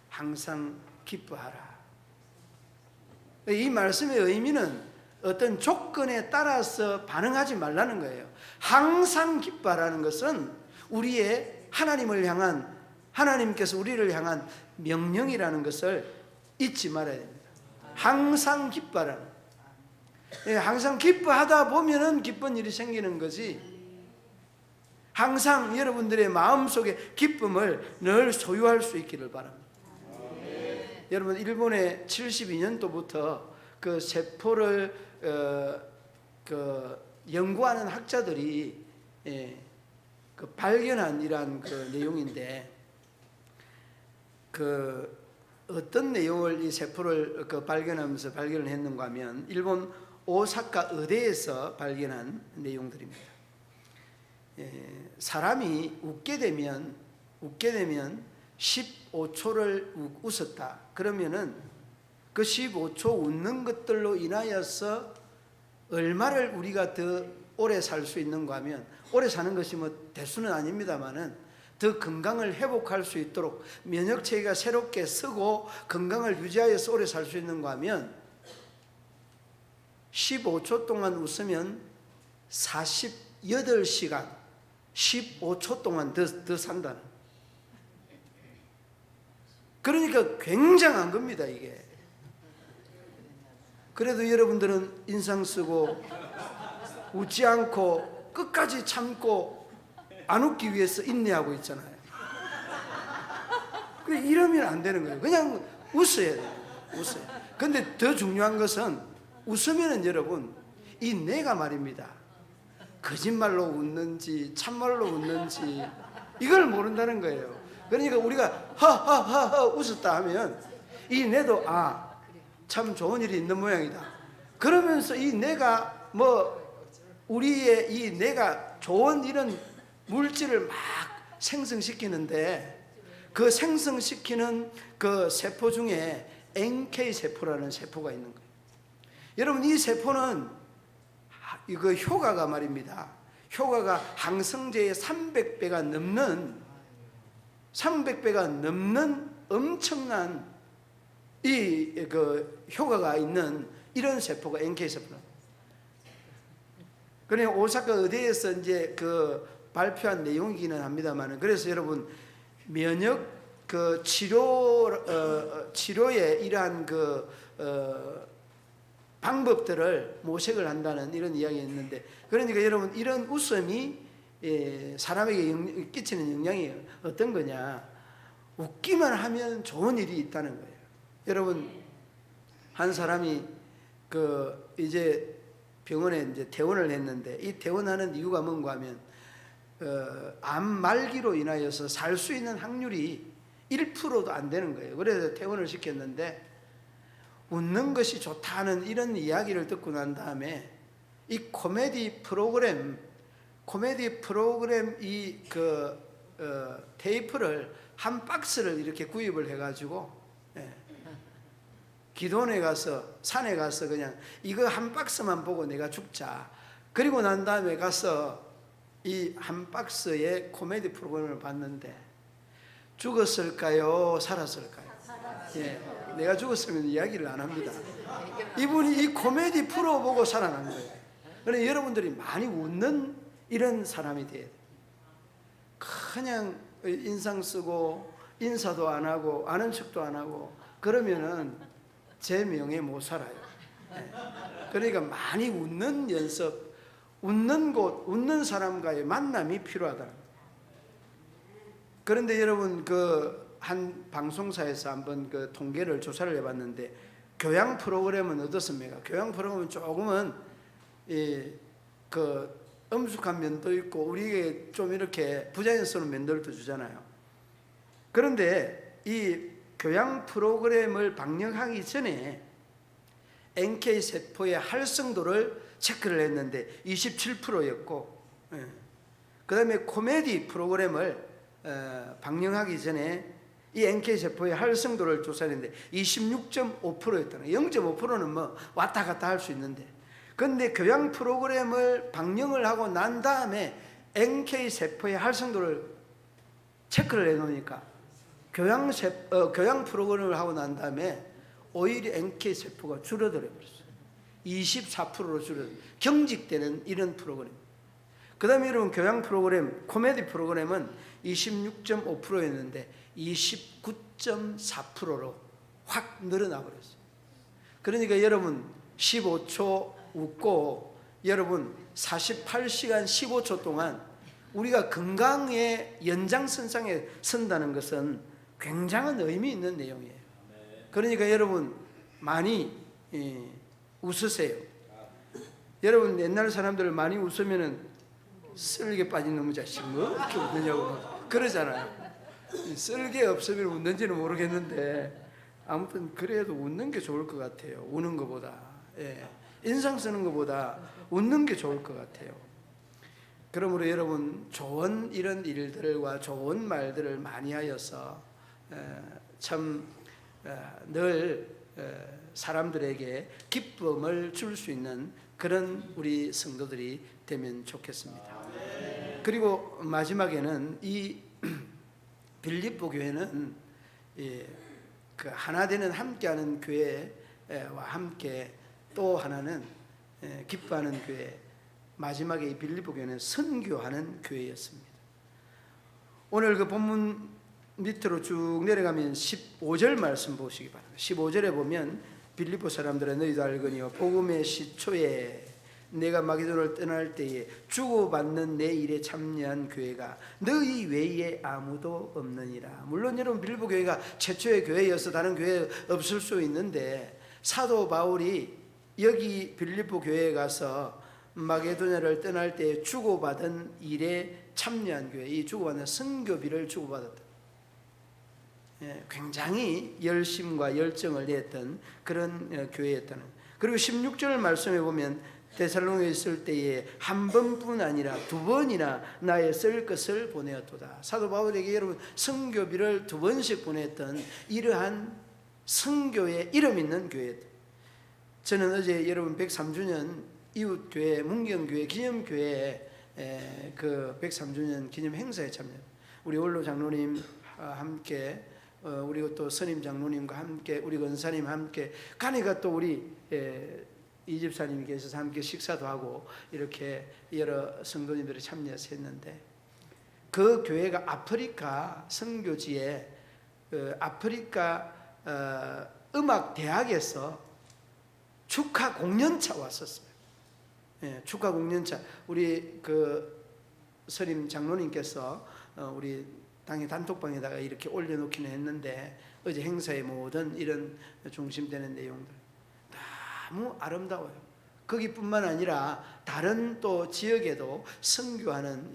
항상 기뻐하라. 이 말씀의 의미는 어떤 조건에 따라서 반응하지 말라는 거예요. 항상 기뻐하라는 것은 우리의 하나님을 향한, 하나님께서 우리를 향한 명령이라는 것을 잊지 말아야 됩니다. 항상 기뻐하라. 항상 기뻐하다 보면은 기쁜 일이 생기는 거지. 항상 여러분들의 마음속에 기쁨을 늘 소유할 수 있기를 바랍니다. 여러분 일본의 72년도부터 그 세포를 연구하는 학자들이 그 발견한 이러한 그 내용인데, 그 어떤 내용을 이 세포를 발견하면서 발견을 했는가 하면 일본 오사카 의대에서 발견한 내용들입니다. 사람이 웃게 되면 15초를 웃었다. 그러면은 그 15초 웃는 것들로 인하여서 얼마를 우리가 더 오래 살 수 있는가 하면, 오래 사는 것이 뭐 대수는 아닙니다만은 더 건강을 회복할 수 있도록 면역체계가 새롭게 서고 건강을 유지하여서 오래 살 수 있는가 하면 15초 동안 웃으면 48시간 15초 동안 더 산다는. 그러니까 굉장한 겁니다 이게. 그래도 여러분들은 인상 쓰고 웃지 않고 끝까지 참고 안 웃기 위해서 인내하고 있잖아요. 이러면 안 되는 거예요. 그냥 웃어야 돼요. 웃어요. 근데 더 중요한 것은 웃으면은 여러분 이 뇌가 말입니다. 거짓말로 웃는지 참말로 웃는지 이걸 모른다는 거예요. 그러니까 우리가 하하하하 웃었다 하면 이 뇌도 참 좋은 일이 있는 모양이다. 그러면서 이 뇌가 우리의 이 뇌가 좋은 이런 물질을 막 생성시키는데, 그 생성시키는 그 세포 중에 NK 세포라는 세포가 있는 거예요. 여러분 이 세포는 이거 효과가 말입니다. 효과가 항생제의 300배가 넘는 엄청난 그 효과가 있는 이런 세포가 NK 세포다. 그러니까 오사카 의대에서 이제 그 발표한 내용이기는 합니다만, 그래서 여러분 면역 그 치료의 이러한 그 방법들을 모색을 한다는 이런 이야기가 있는데, 그러니까 여러분 이런 웃음이 사람에게 끼치는 영향이 어떤 거냐? 웃기만 하면 좋은 일이 있다는 거예요. 여러분 한 사람이 이제 병원에 이제 퇴원을 했는데, 이 퇴원하는 이유가 뭔가 하면 암 말기로 인하여서 살 수 있는 확률이 1%도 안 되는 거예요. 그래서 퇴원을 시켰는데, 웃는 것이 좋다는 이런 이야기를 듣고 난 다음에 이 코미디 프로그램 테이프를 한 박스를 이렇게 구입을 해가지고, 기도원에 가서, 산에 가서 그냥 이거 한 박스만 보고 내가 죽자. 그리고 난 다음에 가서 이 한 박스의 코미디 프로그램을 봤는데, 죽었을까요? 살았을까요? 내가 죽었으면 이야기를 안 합니다. 이분이 이 코미디 프로 보고 살아난 거예요. 그러니까 여러분들이 많이 웃는 이런 사람이 돼야 돼요. 그냥 인상 쓰고 인사도 안 하고 아는 척도 안 하고 그러면은 제 명예 못 살아요. 그러니까 많이 웃는 연습, 웃는 곳, 웃는 사람과의 만남이 필요하다. 그런데 여러분, 한 방송사에서 한번 통계를 조사를 해봤는데, 교양 프로그램은 어떻습니까? 교양 프로그램은 조금은 엄숙한 면도 있고 우리에게 좀 이렇게 부자연스러운 면들도 주잖아요. 그런데 이 교양 프로그램을 방영하기 전에 NK 세포의 활성도를 체크를 했는데 27%였고, 그 다음에 코미디 프로그램을 방영하기 전에 이 NK 세포의 활성도를 조사했는데 26.5%였다는 거예요. 0.5%는 뭐 왔다 갔다 할 수 있는데, 그런데 교양 프로그램을 방영을 하고 난 다음에 NK 세포의 활성도를 체크를 해놓으니까 교양 프로그램을 하고 난 다음에 오히려 NK 세포가 줄어들어 버렸어요. 24%로 줄어들어요. 경직되는 이런 프로그램. 그 다음에 여러분, 교양 프로그램, 코미디 프로그램은 26.5%였는데 29.4%로 확 늘어나 버렸어요. 그러니까 여러분 15초 웃고 여러분 48시간 15초 동안 우리가 건강의 연장선상에 선다는 것은 굉장한 의미 있는 내용이에요. 그러니까 여러분 많이 웃으세요. 여러분, 옛날 사람들 많이 웃으면은 쓸개 빠진 놈의 자식 뭐 이렇게 웃느냐고 그러잖아요. 쓸개 없으면 웃는지는 모르겠는데 아무튼 그래도 웃는 게 좋을 것 같아요. 우는 것보다. 인상 쓰는 것보다 웃는 게 좋을 것 같아요. 그러므로 여러분, 좋은 이런 일들과 좋은 말들을 많이 하여서 참 늘 사람들에게 기쁨을 줄 수 있는 그런 우리 성도들이 되면 좋겠습니다. 그리고 마지막에는 이 빌립보 교회는 하나 되는 함께하는 교회와 함께 또 하나는 기뻐하는 교회, 마지막에 이 빌립보 교회는 선교하는 교회였습니다. 오늘 본문 밑으로 쭉 내려가면 15절 말씀 보시기 바랍니다. 15절에 보면 빌립보 사람들아, 너희도 알거니와 복음의 시초에 내가 마게도냐를 떠날 때에 주고받는 내 일에 참여한 교회가 너희 외에 아무도 없느니라. 물론 여러분, 빌립보 교회가 최초의 교회여서 다른 교회 없을 수 있는데, 사도 바울이 여기 빌립보 교회에 가서 마게도냐를 떠날 때 주고받은 일에 참여한 교회, 이 주고받는 선교비를 주고받았다. 굉장히 열심과 열정을 내었던 그런 교회였다는. 그리고 16절 말씀에 보면 데살로니가에 있을 때에 한 번뿐 아니라 두 번이나 나의 쓸 것을 보내었도다. 사도 바울에게 여러분 선교비를 두 번씩 보냈던 이러한 선교의 이름 있는 교회였다. 저는 어제 여러분 103주년 이웃교회 문경교회 기념교회 그 103주년 기념 행사에 참여. 우리 원로 장로님 함께, 우리 또 선임 장로님과 함께, 우리 권사님 함께 가니까 또 우리 이 집사님이 계셔서 함께 식사도 하고 이렇게 여러 성도님들이 참여해서 했는데, 그 교회가 아프리카 선교지에 아프리카 음악 대학에서 축하 공연차 왔었어요. 축하 공연차. 우리 선임 장로님께서 우리 당의 단톡방에다가 이렇게 올려놓기는 했는데, 어제 행사의 모든 이런 중심되는 내용들 너무 아름다워요. 거기뿐만 아니라 다른 또 지역에도 선교하는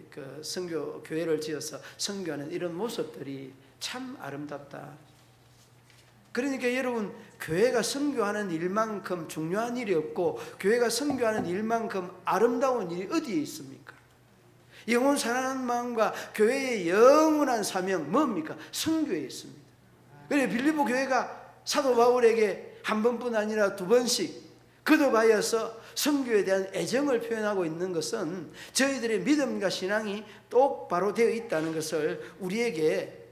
그 선교 교회를 지어서 선교하는 이런 모습들이 참 아름답다. 그러니까 여러분, 교회가 선교하는 일만큼 중요한 일이 없고 교회가 선교하는 일만큼 아름다운 일이 어디에 있습니까? 영혼 사랑하는 마음과 교회의 영원한 사명 뭡니까? 선교에 있습니다. 그래서 빌립보 교회가 사도 바울에게 한 번뿐 아니라 두 번씩 거듭하여서 선교에 대한 애정을 표현하고 있는 것은 저희들의 믿음과 신앙이 똑바로 되어 있다는 것을 우리에게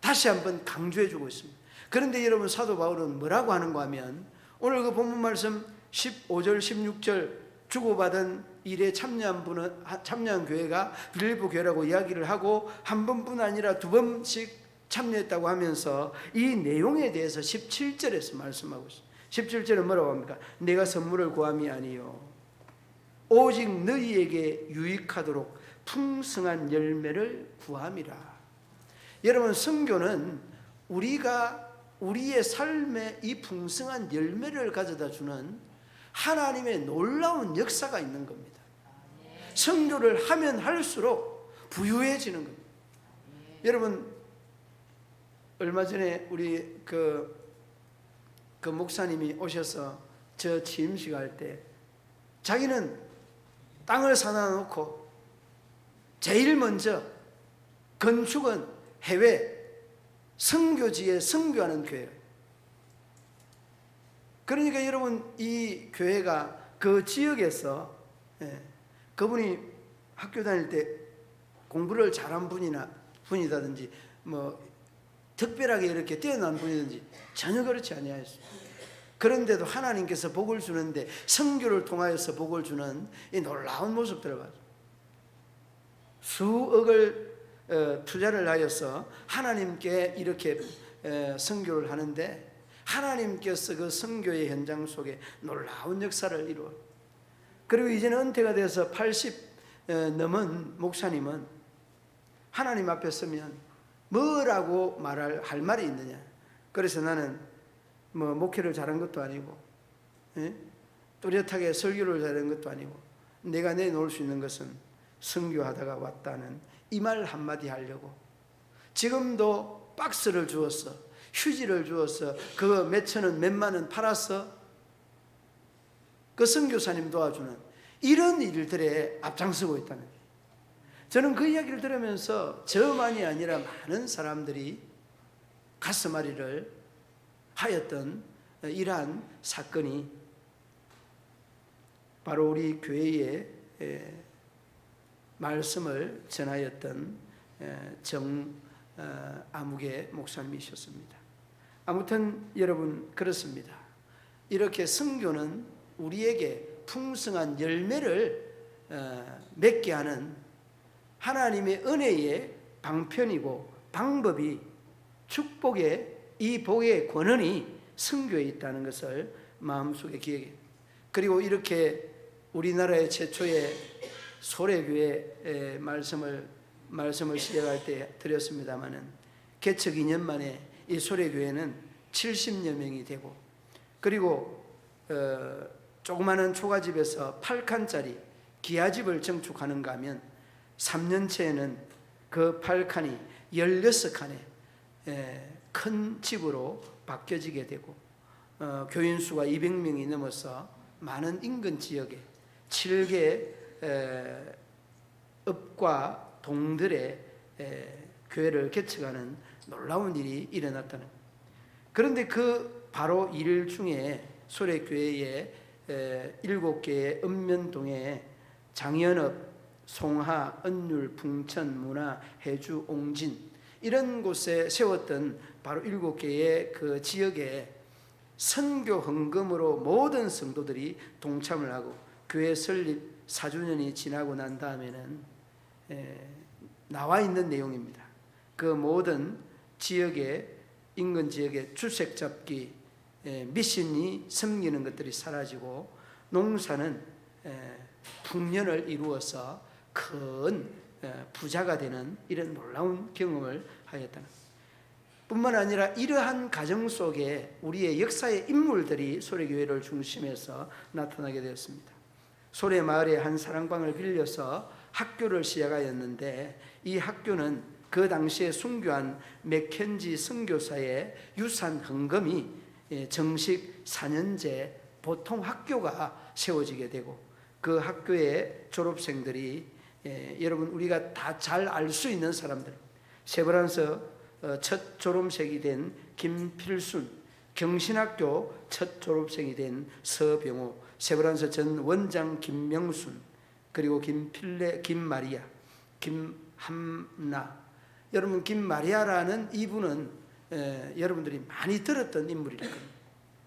다시 한번 강조해 주고 있습니다. 그런데 여러분, 사도 바울은 뭐라고 하는가 하면 오늘 그 본문 말씀 15절 16절 주고받은 일에 참여한 교회가 빌립보 교회라고 이야기를 하고 한 번뿐 아니라 두 번씩 참여했다고 하면서 이 내용에 대해서 17절에서 말씀하고 있습니다. 17절은 뭐라고 합니까? 내가 선물을 구함이 아니요 오직 너희에게 유익하도록 풍성한 열매를 구함이라. 여러분, 선교는 우리가 우리의 삶에 이 풍성한 열매를 가져다 주는 하나님의 놀라운 역사가 있는 겁니다. 선교를 하면 할수록 부유해지는 겁니다. 여러분, 얼마 전에 우리 그 목사님이 오셔서 저 취임식 할 때 자기는 땅을 사다 놓고 제일 먼저 건축은 해외 선교지에 선교하는 교회예요. 그러니까 여러분, 이 교회가 그 지역에서 그분이 학교 다닐 때 공부를 잘한 분이라든지 뭐 특별하게 이렇게 뛰어난 분이든지 전혀 그렇지 아니하였습니다. 그런데도 하나님께서 복을 주는데 선교를 통하여서 복을 주는 이 놀라운 모습들을 봤습니다. 수억을 투자를 하여서 하나님께 이렇게 선교를 하는데 하나님께서 그 선교의 현장 속에 놀라운 역사를 이루어. 그리고 이제는 은퇴가 돼서 80 넘은 목사님은 하나님 앞에 서면 뭐라고 할 말이 있느냐. 그래서 나는 뭐 목회를 잘한 것도 아니고 뚜렷하게 설교를 잘한 것도 아니고 내가 내놓을 수 있는 것은 선교하다가 왔다는 이 말 한마디 하려고 지금도 박스를 주었어, 휴지를 주어서 그 몇천 원 몇만 원 팔아서 그 선교사님 도와주는 이런 일들에 앞장서고 있다는 거예요. 저는 그 이야기를 들으면서 저만이 아니라 많은 사람들이 가슴앓이를 하였던 이러한 사건이 바로 우리 교회에 말씀을 전하였던 정아무개 목사님이셨습니다. 아무튼 여러분, 그렇습니다. 이렇게 선교는 우리에게 풍성한 열매를 맺게 하는 하나님의 은혜의 방편이고 방법이, 축복의 이 복의 권한이 선교에 있다는 것을 마음속에 기억해. 그리고 이렇게 우리나라의 최초의 소래교회 말씀을 시작할 때 드렸습니다마는 개척 2년 만에 이 소래교회는 70여 명이 되고, 그리고 조그마한 초가집에서 8칸짜리 기아집을 증축하는가 하면 3년째에는 그 8칸이 16칸의 큰 집으로 바뀌어지게 되고, 교인 수가 200명이 넘어서 많은 인근 지역에 7개 읍과 동들의 교회를 개척하는 놀라운 일이 일어났다는. 그런데 그 바로 일 중에 소래교회의 7개의 읍면동에 장현읍, 송하, 은율, 풍천, 문화, 해주, 옹진 이런 곳에 세웠던 바로 7개의 그 지역에 선교 헌금으로 모든 성도들이 동참을 하고 교회 설립 4주년이 지나고 난 다음에는 나와 있는 내용입니다. 그 모든 지역의 인근 지역의 주색 잡기, 미신이 섬기는 것들이 사라지고 농사는 풍년을 이루어서 큰 부자가 되는 이런 놀라운 경험을 하였다는. 뿐만 아니라 이러한 가정 속에 우리의 역사의 인물들이 소래교회를 중심해서 나타나게 되었습니다. 소래 마을의 한 사랑방을 빌려서 학교를 시작하였는데, 이 학교는 그 당시에 순교한 맥켄지 선교사의 유산 헌금이 정식 4년제 보통 학교가 세워지게 되고, 그 학교의 졸업생들이 여러분 우리가 다 잘 알 수 있는 사람들, 세브란스 첫 졸업생이 된 김필순, 경신학교 첫 졸업생이 된 서병호, 세브란스 전 원장 김명순, 그리고 김필레, 김마리아, 김함나. 여러분 김마리아라는 이분은 여러분들이 많이 들었던 인물일 겁니다.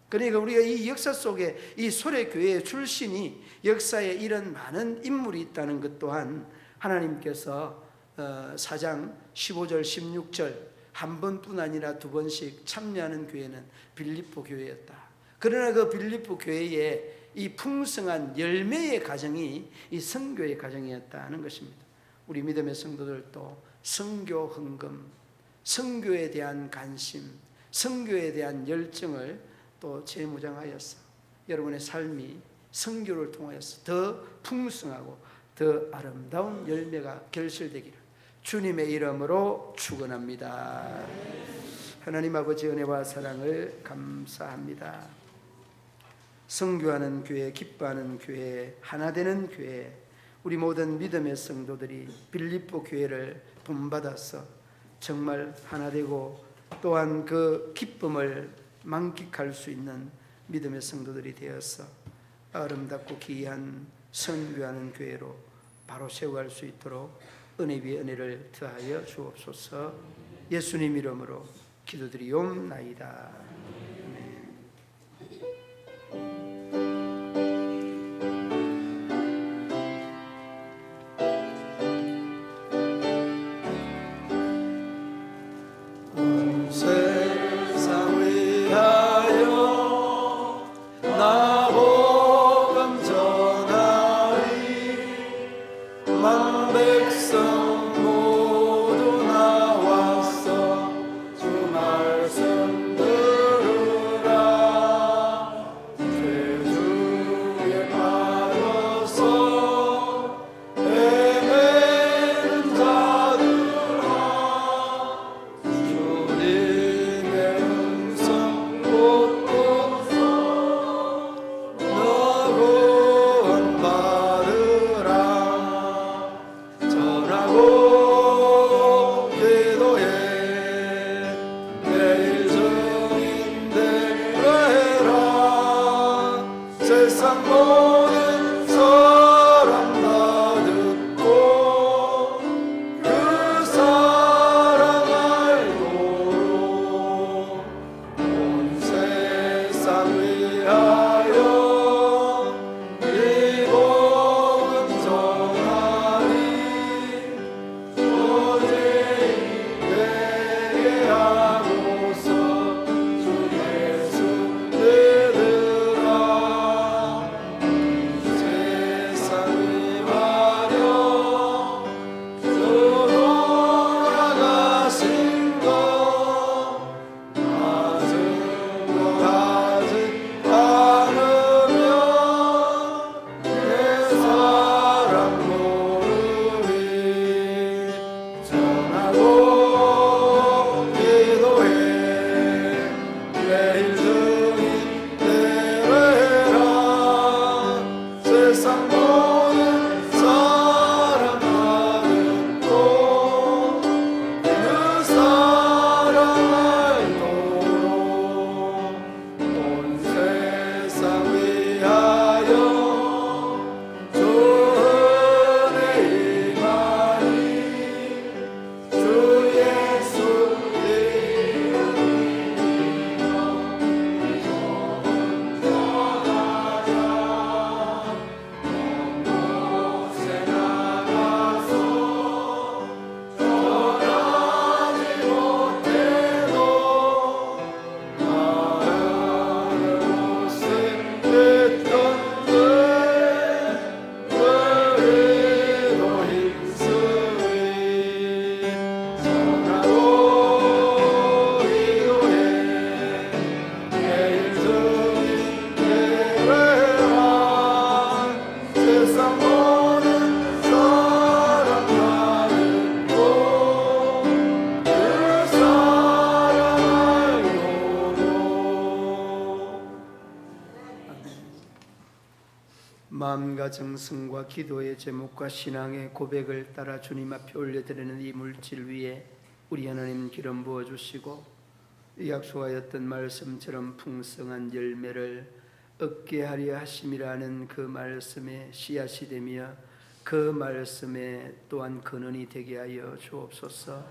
그러니까 우리가 이 역사 속에 이 소래교회 출신이 역사에 이런 많은 인물이 있다는 것 또한 하나님께서 4장 15절 16절 한 번뿐 아니라 두 번씩 참여하는 교회는 빌립보 교회였다. 그러나 그 빌립보 교회의 이 풍성한 열매의 가정이 이 선교의 가정이었다는 것입니다. 우리 믿음의 성도들도 선교 헌금, 선교에 대한 관심, 선교에 대한 열정을 또 재무장하여서 여러분의 삶이 선교를 통하여서 더 풍성하고 더 아름다운 열매가 결실되기를 주님의 이름으로 축원합니다. 하나님 아버지 은혜와 사랑을 감사합니다. 선교하는 교회, 기뻐하는 교회, 하나 되는 교회, 우리 모든 믿음의 성도들이 빌립보 교회를 본받아서 정말 하나 되고 또한 그 기쁨을 만끽할 수 있는 믿음의 성도들이 되어서 아름답고 귀한 선교하는 교회로 바로 세워갈 수 있도록 은혜 위에 은혜를 더하여 주옵소서. 예수님 이름으로 기도드리옵나이다. 온 세상 위하여 나 복음 전하리. 만 백성 모두 나와서 주 말씀 들으라. 죄주에 빠져서 헤매는 자들아, 주님의 음성 곧 듣소. 너 구원받으라. 전하고 기도해 매일 증인 되라 해라. 세상 모든 사람 다 듣고 그 사랑 알도록 온 세상 위하여 이 복음 전하리. 예배와 정성과 기도의 제목과 신앙의 고백을 따라 주님 앞에 올려드리는 이 물질 위에 우리 하나님 기름 부어주시고 약속하였던 말씀처럼 풍성한 열매를 얻게 하려 하심이라는 그 말씀에 씨앗이 되며 그 말씀에 또한 근원이 되게 하여 주옵소서.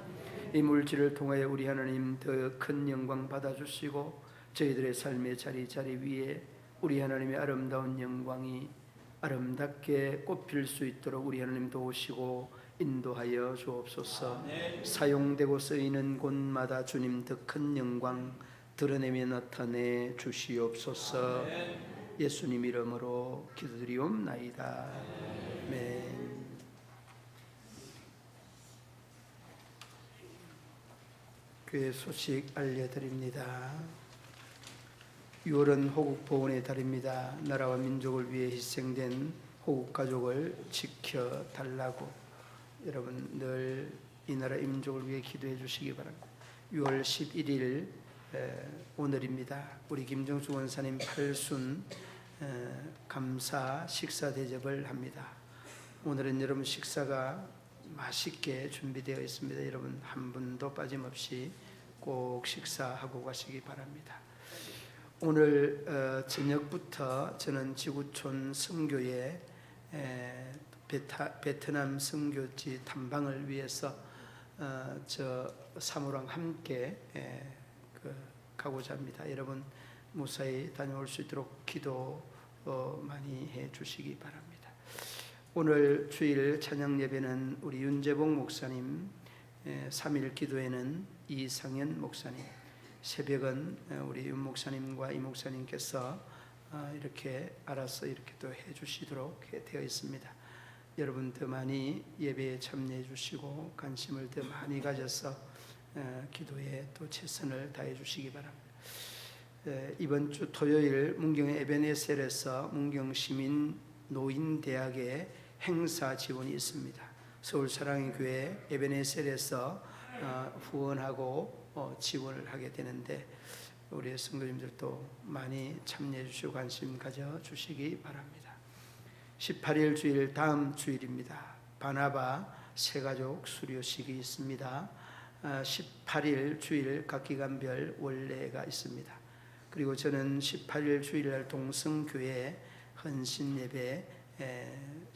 이 물질을 통하여 우리 하나님 더 큰 영광 받아주시고 저희들의 삶의 자리 위에 우리 하나님의 아름다운 영광이 아름답게 꽃필 수 있도록 우리 하나님 도우시고 인도하여 주옵소서. 사용되고 쓰이는 곳마다 주님 더 큰 영광 드러내며 나타내 주시옵소서. 예수님 이름으로 기도드리옵나이다. 아멘. 교회 소식 알려드립니다. 6월은 호국 보훈의 달입니다. 나라와 민족을 위해 희생된 호국 가족을 지켜달라고 여러분 늘 이 나라 이 민족을 위해 기도해 주시기 바랍니다. 6월 11일 오늘입니다. 우리 김정수 원사님 8순 감사 식사 대접을 합니다. 오늘은 여러분 식사가 맛있게 준비되어 있습니다. 여러분 한 분도 빠짐없이 꼭 식사하고 가시기 바랍니다. 오늘 저녁부터 저는 지구촌 선교에 베트남 선교지 탐방을 위해서 저 사모랑 함께 가고자 합니다. 여러분 무사히 다녀올 수 있도록 기도 많이 해 주시기 바랍니다. 오늘 주일 찬양 예배는 우리 윤재봉 목사님, 3일 기도회는 이상현 목사님, 새벽은 우리 윤 목사님과 이 목사님께서 이렇게 알아서 이렇게 또 해 주시도록 되어 있습니다. 여러분 더 많이 예배에 참여해 주시고 관심을 더 많이 가져서 기도에 또 최선을 다해 주시기 바랍니다. 이번 주 토요일 문경의 에베네셀에서 문경시민 노인대학의 행사 지원이 있습니다. 서울사랑의교회 에베네셀에서 후원하고 지원을 하게 되는데 우리 성도님들도 많이 참여해 주시고 관심 가져 주시기 바랍니다. 18일 주일 다음 주일입니다. 바나바 새가족 수료식이 있습니다. 18일 주일 각기간별 원례가 있습니다. 그리고 저는 18일 주일날 동성교회 헌신 예배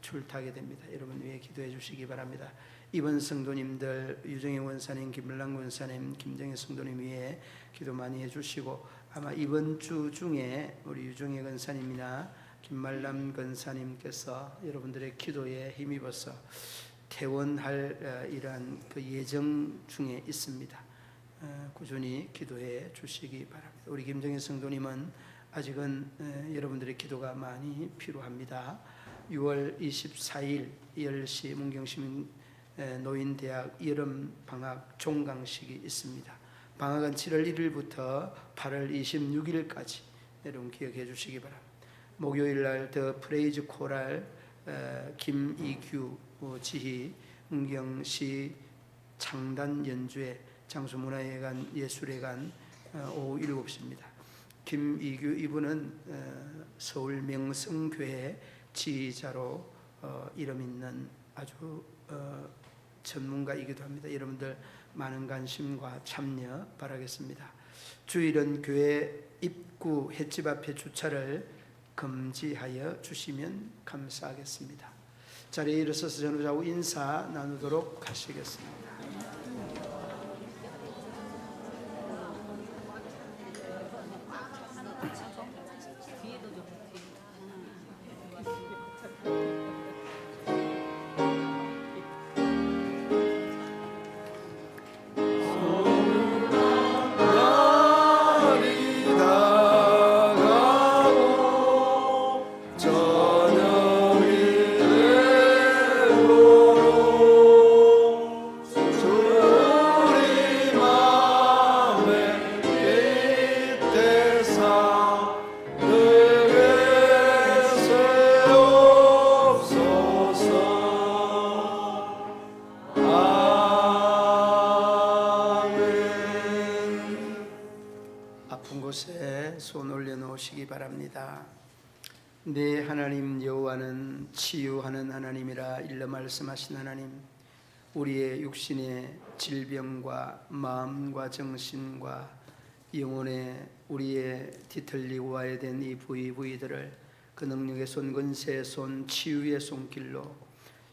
출타하게 됩니다. 여러분 위해 기도해 주시기 바랍니다. 이번 성도님들 유정혜 원사님, 김을랑 원사님, 김정혜 성도님 위해 기도 많이 해주시고 아마 이번 주 중에 우리 유정혜 권사님이나 김말람 권사님께서 여러분들의 기도에 힘입어서 퇴원할 이러한 그 예정 중에 있습니다. 꾸준히 기도해 주시기 바랍니다. 우리 김정혜 성도님은 아직은 여러분들의 기도가 많이 필요합니다. 6월 24일 10시 문경시민 노인대학 여름방학 종강식이 있습니다. 방학은 7월 1일부터 8월 26일까지 여러분 기억해 주시기 바랍니다. 목요일날 더 프레이즈 코랄 김이규 지휘 문경시 창단 연주회 장수문화회관 예술회관 오후 7시입니다. 김이규 이분은 서울 명성교회 지휘자로 이름 있는 아주 전문가이기도 합니다. 여러분들 많은 관심과 참여 바라겠습니다. 주일은 교회 입구 횟집 앞에 주차를 금지하여 주시면 감사하겠습니다. 자리에 일어서서 전우자하고 인사 나누도록 하시겠습니다. 내 하나님 여호와는 치유하는 하나님이라 일러 말씀하신 하나님, 우리의 육신의 질병과 마음과 정신과 영혼의 우리의 뒤틀리고 와야 된 이 부위들을 그 능력의 손, 근세의 손, 치유의 손길로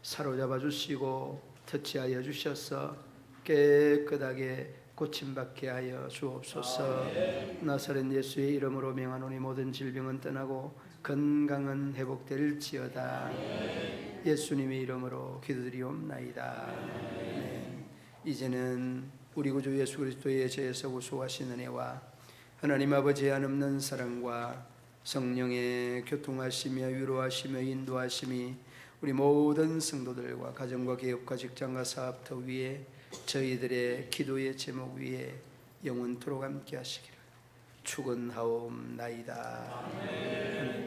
사로잡아 주시고 터치하여 주셔서 깨끗하게 고침받게 하여 주옵소서. 나사렛 예수의 이름으로 명하노니 모든 질병은 떠나고 건강은 회복될지어다. 예수님의 이름으로 기도드리옵나이다. 아멘. 이제는 우리 구주 예수 그리스도의 죄에서 구속하신 은혜와 하나님 아버지의 한없는 사랑과 성령의 교통하시며 위로하시며 인도하심이 우리 모든 성도들과 가정과 기업과 직장과 사업터 위에 저희들의 기도의 제목 위에 영원토록 함께 하시기를 축원하옵나이다. 아멘.